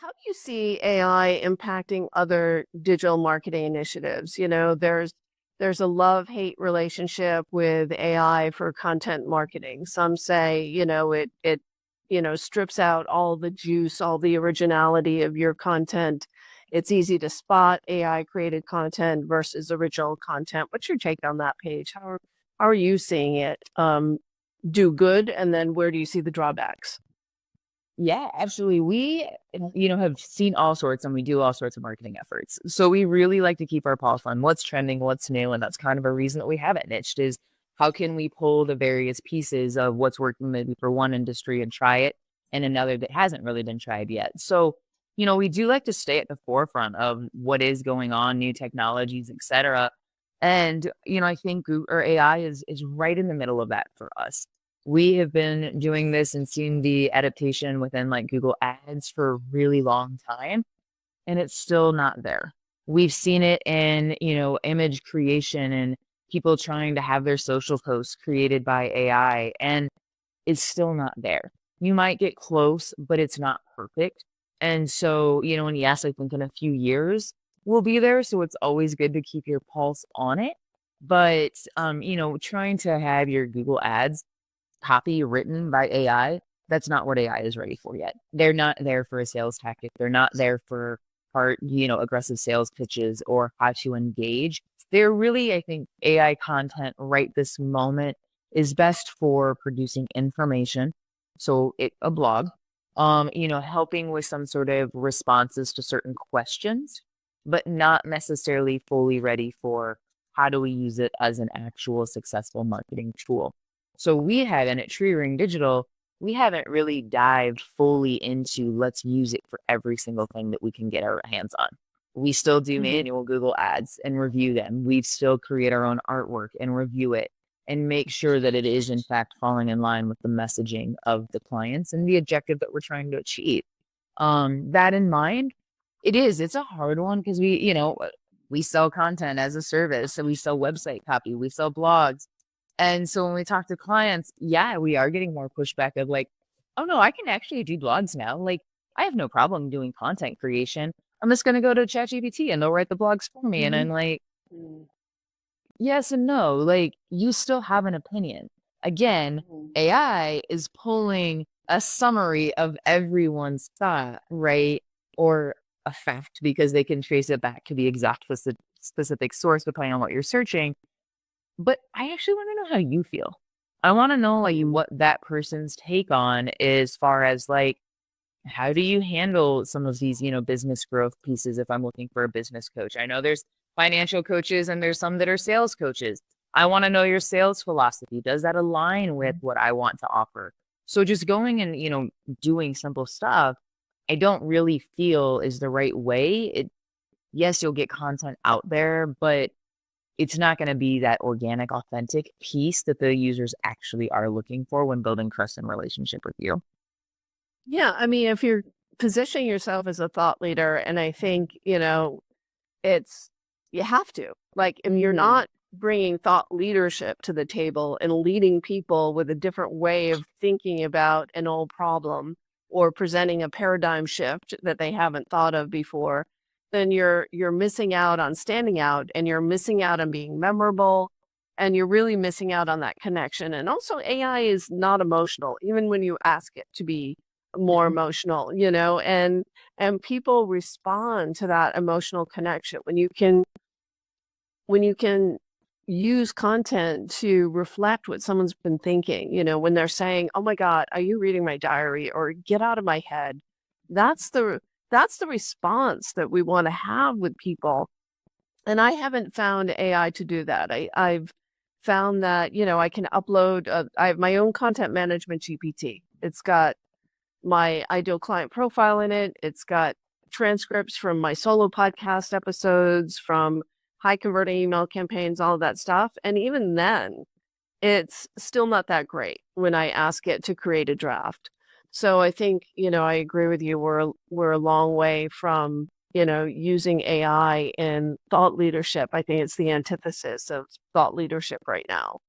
How do you see AI impacting other digital marketing initiatives? There's a love-hate relationship with AI for content marketing. Some say, it strips out all the juice, all the originality of your content. It's easy to spot AI created content versus original content. What's your take on that, Paige? How are you seeing it do good? And then where do you see the drawbacks? Yeah, absolutely. We have seen all sorts and we do all sorts of marketing efforts. So we really like to keep our pulse on what's trending, what's new. And that's kind of a reason that we have it niched is how can we pull the various pieces of what's working maybe for one industry and try it and another that hasn't really been tried yet. So, we do like to stay at the forefront of what is going on, new technologies, et cetera. And, I think Google or AI is right in the middle of that for us. We have been doing this and seeing the adaptation within like Google Ads for a really long time, and it's still not there. We've seen it in, image creation and people trying to have their social posts created by AI, and it's still not there. You might get close, but it's not perfect. And so, and yes, I think in a few years we'll be there. So it's always good to keep your pulse on it. But trying to have your Google Ads copy written by AI, that's not what AI is ready for yet. They're not there for a sales tactic. They're not there for aggressive sales pitches or how to engage. They're really, I think, AI content right this moment is best for producing information. So a blog, helping with some sort of responses to certain questions, but not necessarily fully ready for how do we use it as an actual successful marketing tool. So we haven't at Tree Ring Digital, we haven't really dived fully into let's use it for every single thing that we can get our hands on. We still do Mhm. manual Google ads and review them. We still create our own artwork and review it and make sure that it is in fact falling in line with the messaging of the clients and the objective that we're trying to achieve. That in mind, it's a hard one because we sell content as a service. So we sell website copy, we sell blogs. And so when we talk to clients, yeah, we are getting more pushback of like, oh no, I can actually do blogs now. Like I have no problem doing content creation. I'm just gonna go to ChatGPT and they'll write the blogs for me. And Mhm. I'm like, Mm. yes and no. Like you still have an opinion. Again, Mhm. AI is pulling a summary of everyone's thought, right? Or a fact because they can trace it back to the exact specific source depending on what you're searching. But I actually want to know how you feel. I want to know like Mhm. what that person's take on as far as like how do you handle some of these, business growth pieces if I'm looking for a business coach? I know there's financial coaches and there's some that are sales coaches. I want to know your sales philosophy. Does that align with what I want to offer? So just going and, doing simple stuff, I don't really feel is the right way. Yes, you'll get content out there, but it's not going to be that organic, authentic piece that the users actually are looking for when building trust and relationship with you. Yeah, I mean, if you're positioning yourself as a thought leader, and I think, it's you have to. Like, if you're Mhm. not bringing thought leadership to the table and leading people with a different way of thinking about an old problem or presenting a paradigm shift that they haven't thought of before, then you're missing out on standing out and you're missing out on being memorable and you're really missing out on that connection. And also AI is not emotional, even when you ask it to be more Mhm. emotional, and people respond to that emotional connection when you can use content to reflect what someone's been thinking, when they're saying, "Oh my god, are you reading my diary?" or "Get out of my head." That's the response that we want to have with people. And I haven't found AI to do that. I've found that, I can upload I have my own content management GPT. It's got my ideal client profile in it. It's got transcripts from my solo podcast episodes, from high converting email campaigns, all of that stuff. And even then, it's still not that great when I ask it to create a draft. So I think, I agree with you. We're a long way from, using AI in thought leadership. I think it's the antithesis of thought leadership right now.